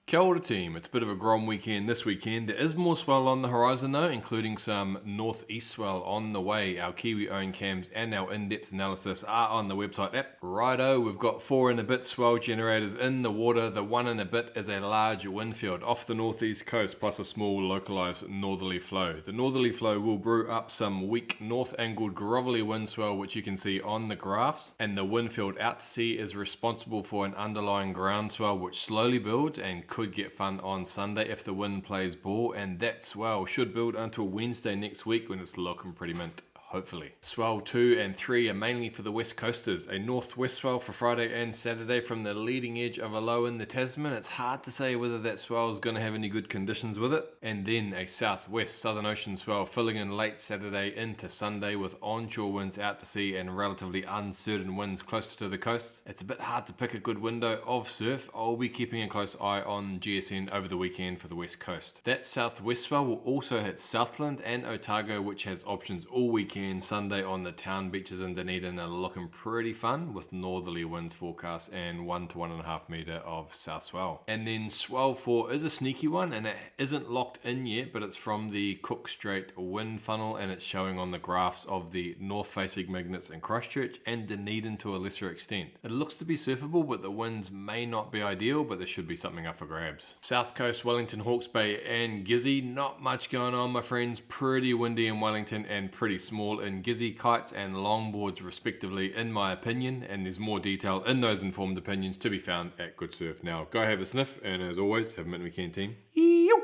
Kia ora team, it's a bit of a grom weekend this weekend. There is more swell on the horizon though, including some northeast swell on the way. Our Kiwi owned cams and our in-depth analysis are on the website app. Righto, we've got 4 and a bit swell generators in the water. The 1 and a bit is a large wind field off the northeast coast plus a small localized northerly flow. The northerly flow will brew up some weak north angled grovelly wind swell which you can see on the graphs, and the wind field out to sea is responsible for an underlying ground swell which slowly builds and could get fun on Sunday if the wind plays ball, and that swell should build until Wednesday next week when it's looking pretty mint. Hopefully. Swell 2 and 3 are mainly for the west coasters. A northwest swell for Friday and Saturday from the leading edge of a low in the Tasman. It's hard to say whether that swell is going to have any good conditions with it. And then a southwest Southern Ocean swell filling in late Saturday into Sunday with onshore winds out to sea and relatively uncertain winds closer to the coast. It's a bit hard to pick a good window of surf. I'll be keeping a close eye on GSN over the weekend for the west coast. That southwest swell will also hit Southland and Otago, which has options all weekend. Sunday on the town beaches in Dunedin are looking pretty fun with northerly winds forecast and 1 to 1.5 metre of south swell. And then swell 4 is a sneaky one and it isn't locked in yet, but it's from the Cook Strait wind funnel and it's showing on the graphs of the north facing magnets in Christchurch and Dunedin to a lesser extent. It looks to be surfable, but the winds may not be ideal, but there should be something up for grabs. South Coast, Wellington, Hawke's Bay and Gizzy, not much going on my friends. Pretty windy in Wellington and pretty small in Gizzy, kites and longboards respectively in my opinion, and there's more detail in those informed opinions to be found at Good Surf. Now go have a sniff and as always have a mint weekend team. You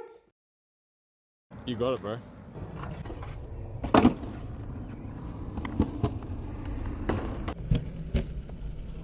got it, bro.